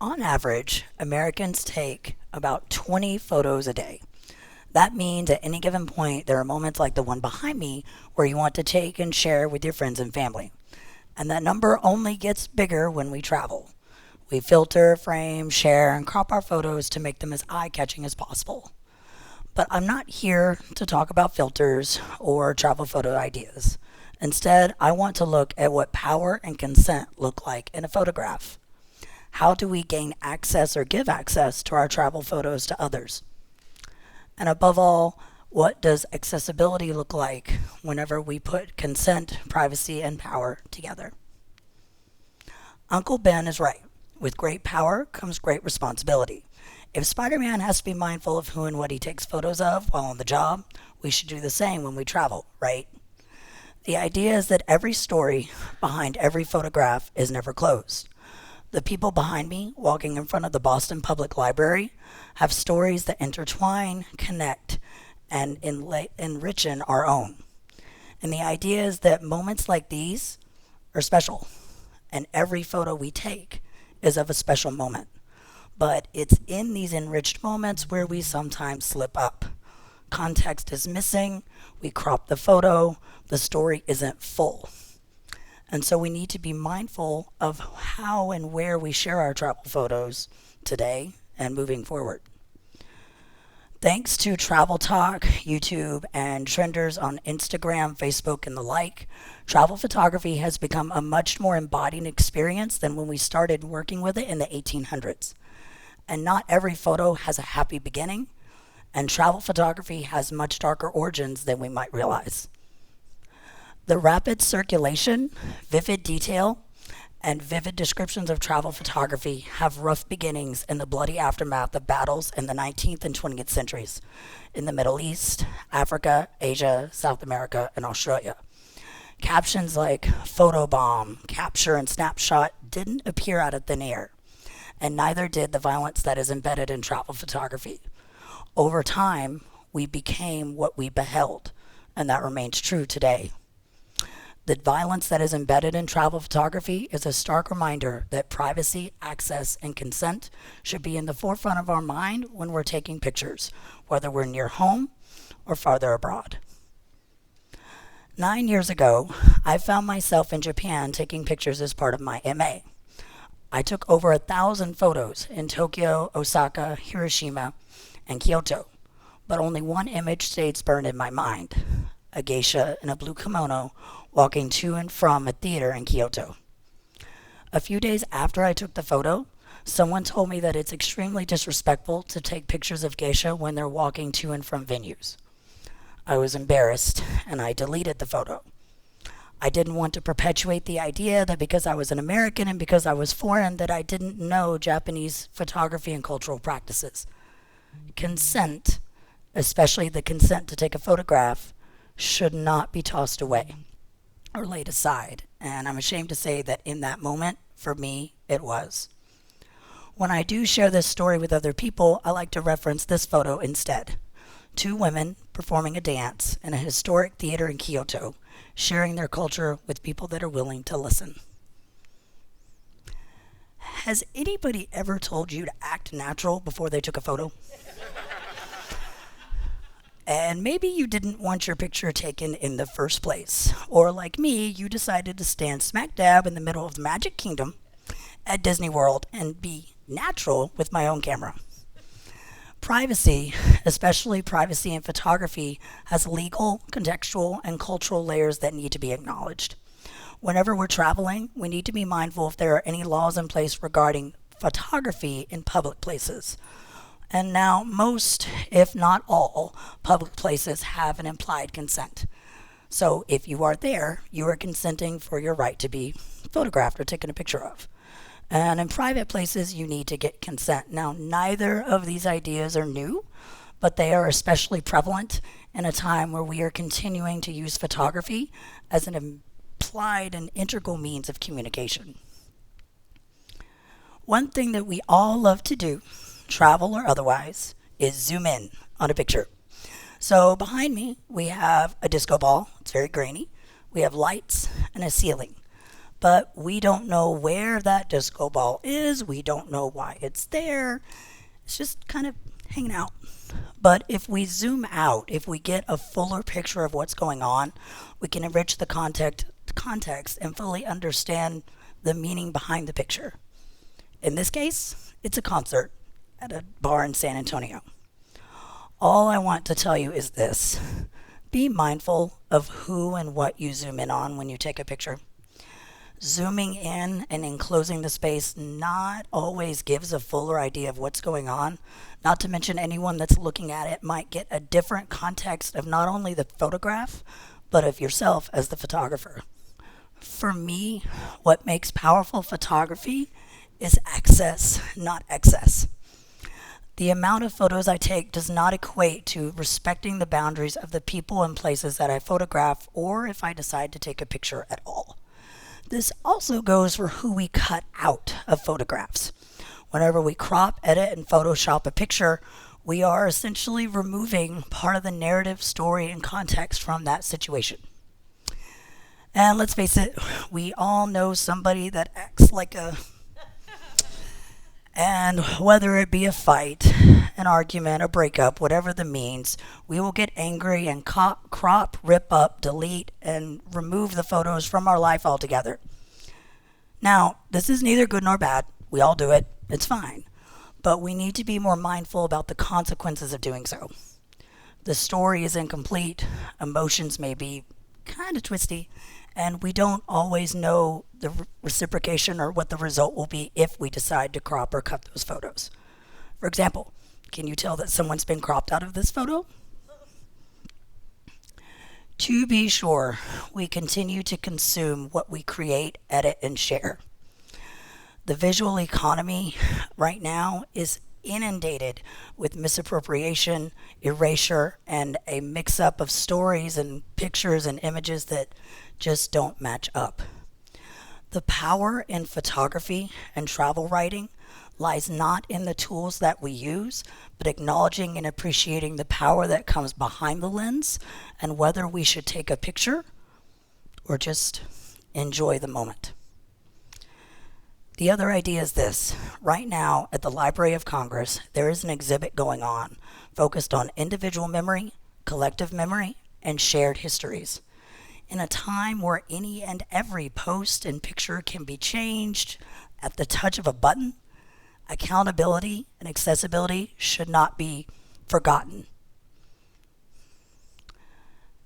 On average, Americans take about 20 photos a day. That means at any given point, there are moments like the one behind me where you want to take and share with your friends and family. And that number only gets bigger when we travel. We filter, frame, share, and crop our photos to make them as eye-catching as possible. But I'm not here to talk about filters or travel photo ideas. Instead, I want to look at what power and consent look like in a photograph. How do we gain access or give access to our travel photos to others? And above all, what does accessibility look like whenever we put consent, privacy, and power together? Uncle Ben is right. With great power comes great responsibility. If Spider-Man has to be mindful of who and what he takes photos of while on the job, we should do the same when we travel, right? The idea is that every story behind every photograph is never closed. The people behind me, walking in front of the Boston Public Library, have stories that intertwine, connect, and enrich our own. And the idea is that moments like these are special, and every photo we take is of a special moment. But it's in these enriched moments where we sometimes slip up. Context is missing, we crop the photo, the story isn't full. And so we need to be mindful of how and where we share our travel photos today and moving forward. Thanks to Travel Talk, YouTube, and trenders on Instagram, Facebook, and the like, travel photography has become a much more embodied experience than when we started working with it in the 1800s. And not every photo has a happy beginning, and travel photography has much darker origins than we might realize. The rapid circulation, vivid detail, and vivid descriptions of travel photography have rough beginnings in the bloody aftermath of battles in the 19th and 20th centuries in the Middle East, Africa, Asia, South America, and Australia. Captions like photobomb, capture, and snapshot didn't appear out of thin air, and neither did the violence that is embedded in travel photography. Over time, we became what we beheld, and that remains true today. The violence that is embedded in travel photography is a stark reminder that privacy, access, and consent should be in the forefront of our mind when we're taking pictures, whether we're near home or farther abroad. 9 years ago, I found myself in Japan taking pictures as part of my MA. I took over 1,000 photos in Tokyo, Osaka, Hiroshima, and Kyoto, but only one image stayed burned in my mind: a geisha in a blue kimono walking to and from a theater in Kyoto. A few days after I took the photo, someone told me that it's extremely disrespectful to take pictures of geisha when they're walking to and from venues. I was embarrassed, and I deleted the photo. I didn't want to perpetuate the idea that because I was an American and because I was foreign that I didn't know Japanese photography and cultural practices. Consent, especially the consent to take a photograph, should not be tossed away or laid aside, and I'm ashamed to say that in that moment, for me, it was. When I do share this story with other people, I like to reference this photo instead. 2 women performing a dance in a historic theater in Kyoto, sharing their culture with people that are willing to listen. Has anybody ever told you to act natural before they took a photo? And maybe you didn't want your picture taken in the first place. Or like me, you decided to stand smack dab in the middle of the Magic Kingdom at Disney World and be natural with my own camera. Privacy, especially privacy in photography, has legal, contextual, and cultural layers that need to be acknowledged. Whenever we're traveling, we need to be mindful if there are any laws in place regarding photography in public places. And now most, if not all, public places have an implied consent. So if you are there, you are consenting for your right to be photographed or taken a picture of. And in private places, you need to get consent. Now, neither of these ideas are new, but they are especially prevalent in a time where we are continuing to use photography as an implied and integral means of communication. One thing that we all love to do, travel or otherwise, is zoom in on a picture. So behind me, we have a disco ball. It's very grainy. We have lights and a ceiling. but we don't know where that disco ball is. We don't know why it's there. It's just kind of hanging out. But if we zoom out, if we get a fuller picture of what's going on, we can enrich the context and fully understand the meaning behind the picture. In this case, it's a concert at a bar in San Antonio. All I want to tell you is this: be mindful of who and what you zoom in on when you take a picture. Zooming in and enclosing the space not always gives a fuller idea of what's going on. Not to mention, anyone that's looking at it might get a different context of not only the photograph, but of yourself as the photographer. For me, what makes powerful photography is access, not excess. The amount of photos I take does not equate to respecting the boundaries of the people and places that I photograph, or if I decide to take a picture at all. This also goes for who we cut out of photographs. Whenever we crop, edit, and Photoshop a picture, we are essentially removing part of the narrative, story, and context from that situation. And let's face it, we all know somebody that acts like a... And whether it be a fight, an argument, a breakup, whatever the means, we will get angry and crop, rip up, delete, and remove the photos from our life altogether. Now, this is neither good nor bad. We all do it. It's fine. But we need to be more mindful about the consequences of doing so. The story is incomplete. Emotions may be kind of twisty. And we don't always know the reciprocation or what the result will be if we decide to crop or cut those photos. For example, can you tell that someone's been cropped out of this photo? To be sure, we continue to consume what we create, edit, and share. The visual economy right now is inundated with misappropriation, erasure, and a mix-up of stories and pictures and images that just don't match up. The power in photography and travel writing lies not in the tools that we use, but acknowledging and appreciating the power that comes behind the lens and whether we should take a picture or just enjoy the moment. The other idea is this. Right now at the Library of Congress, there is an exhibit going on focused on individual memory, collective memory, and shared histories. In a time where any and every post and picture can be changed at the touch of a button, accountability and accessibility should not be forgotten.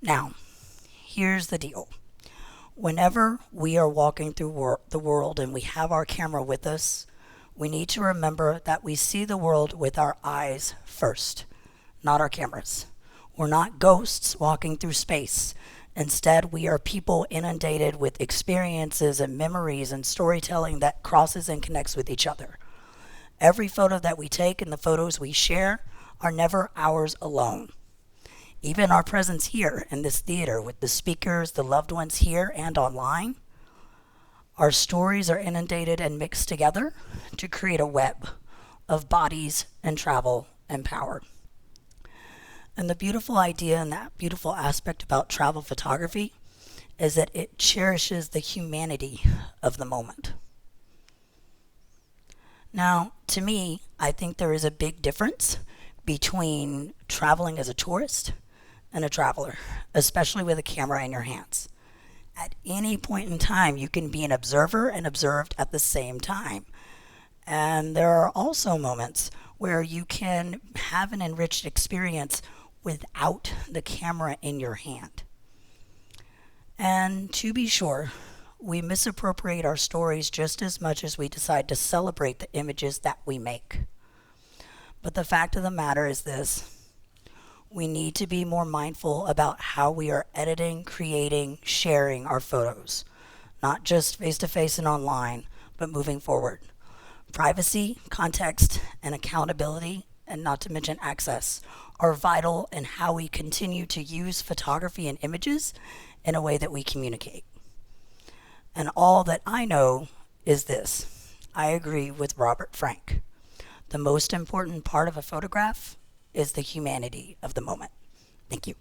Now, here's the deal. Whenever we are walking through the world and we have our camera with us, we need to remember that we see the world with our eyes first, not our cameras. We're not ghosts walking through space. Instead, we are people inundated with experiences and memories and storytelling that crosses and connects with each other. Every photo that we take and the photos we share are never ours alone. Even our presence here in this theater with the speakers, the loved ones here and online, our stories are inundated and mixed together to create a web of bodies and travel and power. And the beautiful idea and that beautiful aspect about travel photography is that it cherishes the humanity of the moment. Now, to me, I think there is a big difference between traveling as a tourist and a traveler, especially with a camera in your hands. At any point in time, you can be an observer and observed at the same time. And there are also moments where you can have an enriched experience without the camera in your hand. And to be sure, we misappropriate our stories just as much as we decide to celebrate the images that we make. But the fact of the matter is this: we need to be more mindful about how we are editing, creating, sharing our photos, not just face-to-face and online, but moving forward. Privacy, context, and accountability, and not to mention access, are vital in how we continue to use photography and images in a way that we communicate. And all that I know is this: I agree with Robert Frank. The most important part of a photograph is the humanity of the moment. Thank you.